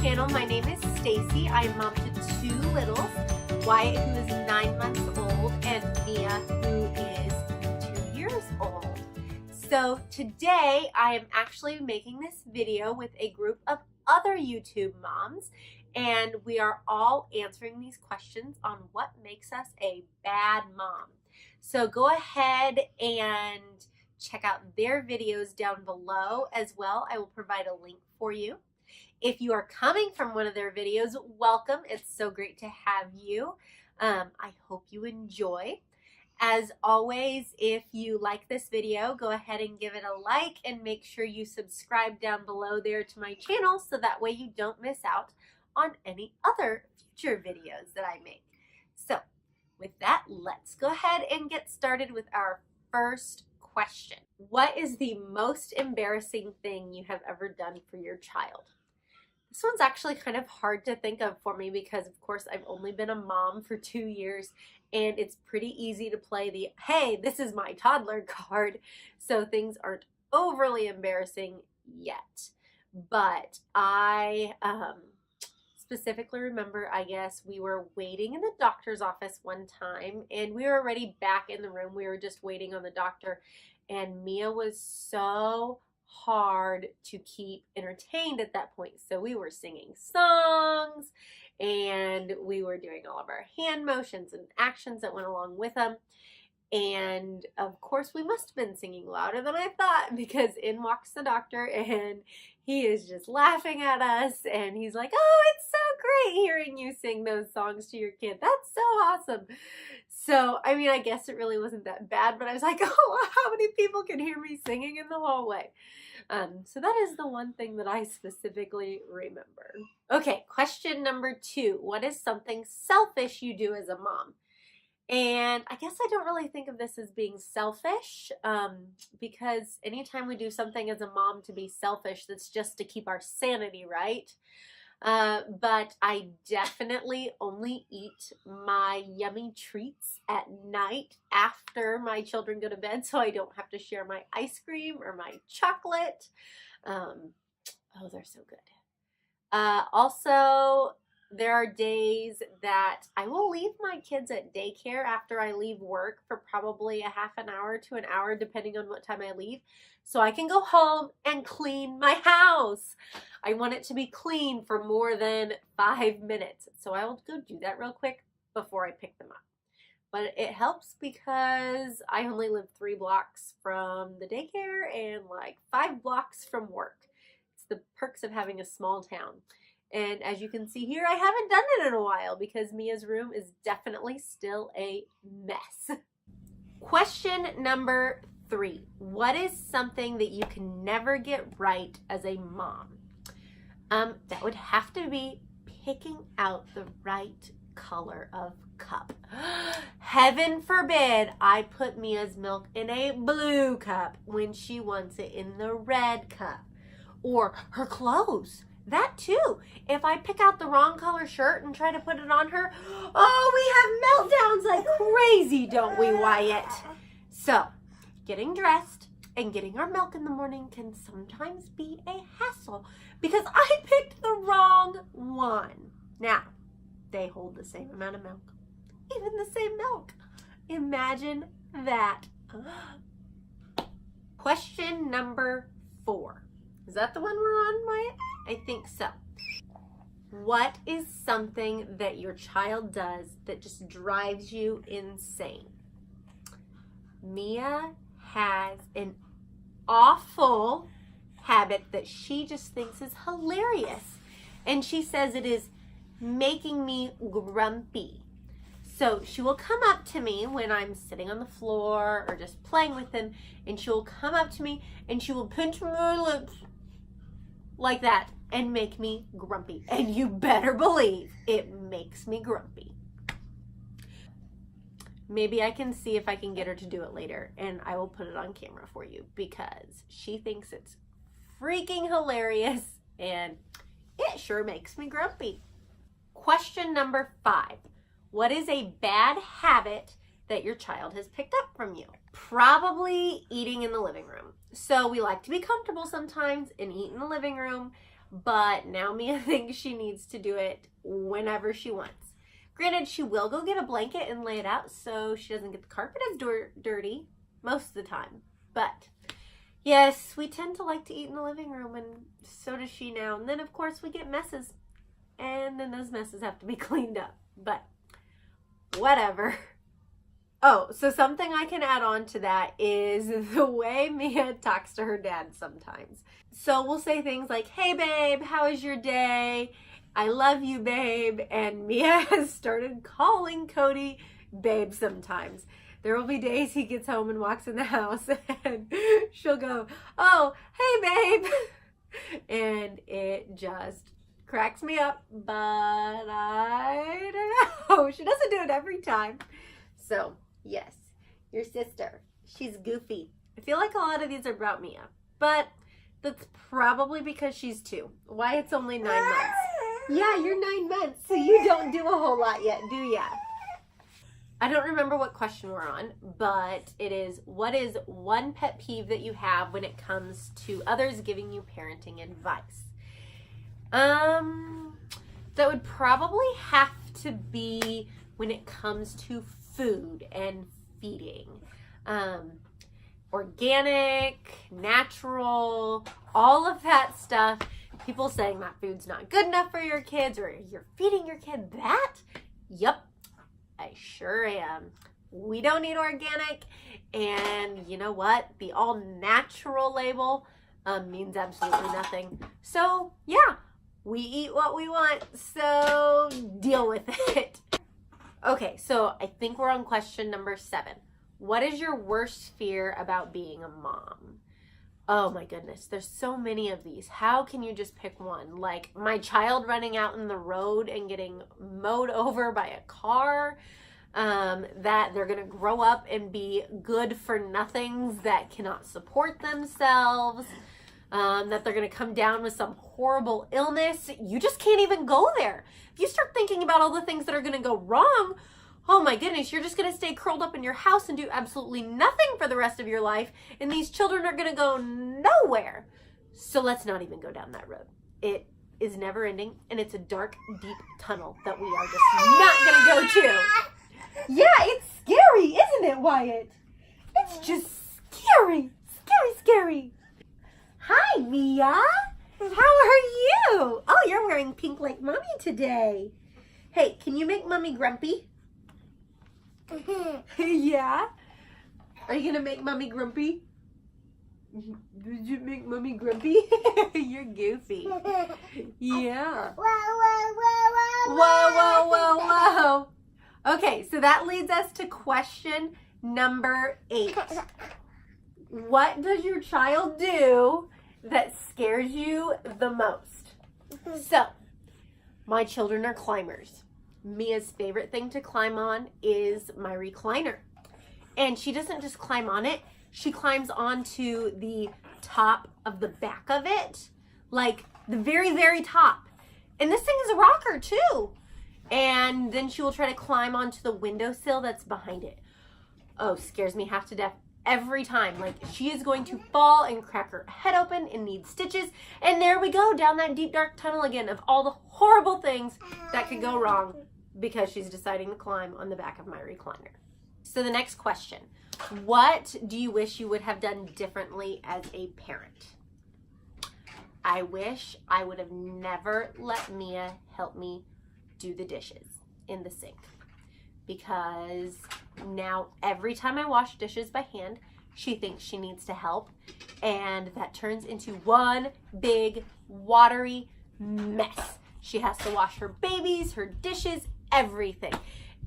channel. My name is Stacy. I'm mom to two littles, Wyatt, who is 9 months old, and Mia, who is 2 years old. So today I am actually making this video with a group of other YouTube moms, and we are all answering these questions on what makes us a bad mom. So go ahead and check out their videos down below as well. I will provide a link for you. If you are coming from one of their videos, welcome. It's so great to have you. I hope you enjoy. As always, if you like this video, go ahead and give it a like and make sure you subscribe down below there to my channel so that way you don't miss out on any other future videos that I make. So with that, let's go ahead and get started with our first question. What is the most embarrassing thing you have ever done for your child? This one's actually kind of hard to think of for me because, of course, I've only been a mom for 2 years, and it's pretty easy to play the, hey, this is my toddler card, so things aren't overly embarrassing yet. But I specifically remember, I guess, we were waiting in the doctor's office one time, and we were already back in the room. We were just waiting on the doctor, and Mia was so hard to keep entertained at that point. So we were singing songs and we were doing all of our hand motions and actions that went along with them. And of course we must have been singing louder than I thought, because in walks the doctor and he is just laughing at us and he's like, oh, it's so great hearing you sing those songs to your kid. That's so awesome. So, I mean, I guess it really wasn't that bad, but I was like, oh, how many people can hear me singing in the hallway? So that is the one thing that I specifically remember. Okay, question number 2. What is something selfish you do as a mom? And I guess I don't really think of this as being selfish, because anytime we do something as a mom to be selfish, that's just to keep our sanity right. But I definitely only eat my yummy treats at night after my children go to bed, so I don't have to share my ice cream or my chocolate. Oh, they're so good. Also, there are days that I will leave my kids at daycare after I leave work for probably a half an hour to an hour, depending on what time I leave, so I can go home and clean my house. I want it to be clean for more than 5 minutes, so I will go do that real quick before I pick them up. But it helps because I only live 3 blocks from the daycare and like 5 blocks from work. It's the perks of having a small town. And as you can see here, I haven't done it in a while because Mia's room is definitely still a mess. Question number 3. What is something that you can never get right as a mom? That would have to be picking out the right color of cup. Heaven forbid I put Mia's milk in a blue cup when she wants it in the red cup. Or her clothes. That too. If I pick out the wrong color shirt and try to put it on her, oh, we have meltdowns like crazy, don't we, Wyatt? So, getting dressed and getting our milk in the morning can sometimes be a hassle because I picked the wrong one. Now, they hold the same amount of milk, even the same milk. Imagine that. Question number 4. Is that the one we're on, Wyatt? I think so. What is something that your child does that just drives you insane? Mia has an awful habit that she just thinks is hilarious. And she says it is making me grumpy. So she will come up to me when I'm sitting on the floor or just playing with him, and she will come up to me and she will pinch my lips like that and make me grumpy. And you better believe it makes me grumpy. Maybe I can see if I can get her to do it later, and I will put it on camera for you because she thinks it's freaking hilarious and it sure makes me grumpy. Question number 5. What is a bad habit that your child has picked up from you? Probably eating in the living room. So we like to be comfortable sometimes and eat in the living room, but now Mia thinks she needs to do it whenever she wants. Granted, she will go get a blanket and lay it out so she doesn't get the carpet as dirty most of the time. But yes, we tend to like to eat in the living room, and so does she now. And then, of course, we get messes, and then those messes have to be cleaned up. But whatever. Oh, so something I can add on to that is the way Mia talks to her dad sometimes. So we'll say things like, "Hey, babe, how was your day? I love you, babe." And Mia has started calling Cody babe sometimes. There will be days he gets home and walks in the house and she'll go, "Oh, hey, babe." And it just cracks me up, but I don't know. She doesn't do it every time. So, yes, your sister, she's goofy. I feel like a lot of these are about Mia, but that's probably because she's 2. Wyatt's only 9 months. Yeah, you're 9 months, so you don't do a whole lot yet, do ya? I don't remember what question we're on, but it is, what is one pet peeve that you have when it comes to others giving you parenting advice? That would probably have to be when it comes to food and feeding. Organic, natural, all of that stuff. People saying that food's not good enough for your kids, or you're feeding your kid that? Yep, I sure am. We don't eat organic, and you know what? The all natural label means absolutely nothing. So yeah, we eat what we want, so deal with it. Okay, so I think we're on question number 7. What is your worst fear about being a mom? Oh my goodness, there's so many of these. How can you just pick one? Like my child running out in the road and getting mowed over by a car, that they're gonna grow up and be good for nothings that cannot support themselves, that they're gonna come down with some horrible illness. You just can't even go there. If you start thinking about all the things that are gonna go wrong, oh my goodness, you're just going to stay curled up in your house and do absolutely nothing for the rest of your life, and these children are going to go nowhere. So let's not even go down that road. It is never ending, and it's a dark, deep tunnel that we are just not going to go to. Yeah, it's scary, isn't it, Wyatt? It's just scary, scary, scary. Hi, Mia. How are you? Oh, you're wearing pink like Mommy today. Hey, can you make Mommy grumpy? Yeah? Are you gonna make Mommy grumpy? Did you make Mommy grumpy? You're goofy. Yeah. Whoa, whoa, whoa, whoa. Okay, so that leads us to question number 8. What does your child do that scares you the most? So, my children are climbers. Mia's favorite thing to climb on is my recliner. And she doesn't just climb on it, she climbs onto the top of the back of it, like the very, very top. And this thing is a rocker too. And then she will try to climb onto the windowsill that's behind it. Oh, scares me half to death every time. Like, she is going to fall and crack her head open and need stitches. And there we go, down that deep, dark tunnel again of all the horrible things that could go wrong because she's deciding to climb on the back of my recliner. So the next question, what do you wish you would have done differently as a parent? I wish I would have never let Mia help me do the dishes in the sink, because now every time I wash dishes by hand, she thinks she needs to help, and that turns into one big watery mess. She has to wash her babies, her dishes, everything,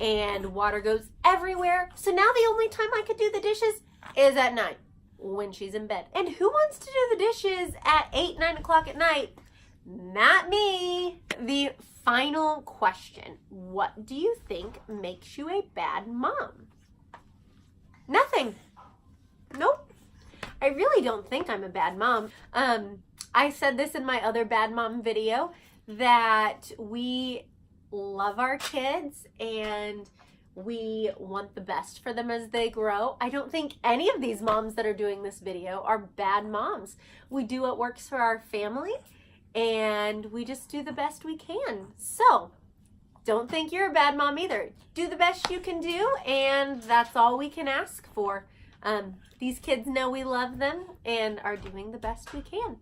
and water goes everywhere. So now the only time I could do the dishes is at night when she's in bed. And who wants to do the dishes at 8, 9 o'clock at night? Not me. The final question, what do you think makes you a bad mom? Nothing. Nope. I really don't think I'm a bad mom. I said this in my other bad mom video, that we love our kids and we want the best for them as they grow. I don't think any of these moms that are doing this video are bad moms. We do what works for our family, and we just do the best we can. So don't think you're a bad mom either. Do the best you can do, and that's all we can ask for. These kids know we love them and are doing the best we can.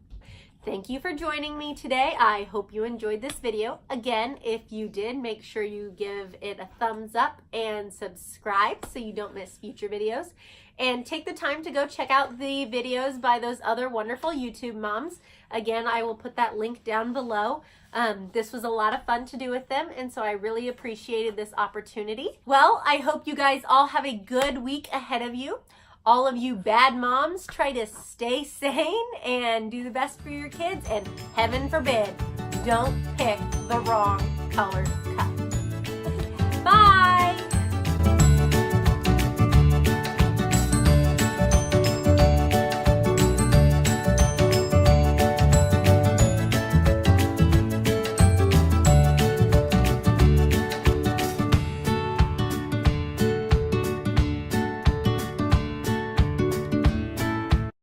Thank you for joining me today. I hope you enjoyed this video. Again, if you did, make sure you give it a thumbs up and subscribe so you don't miss future videos. And take the time to go check out the videos by those other wonderful YouTube moms. Again, I will put that link down below. This was a lot of fun to do with them, and so I really appreciated this opportunity. Well, I hope you guys all have a good week ahead of you. All of you bad moms, try to stay sane and do the best for your kids, and heaven forbid, don't pick the wrong colored cup. Bye!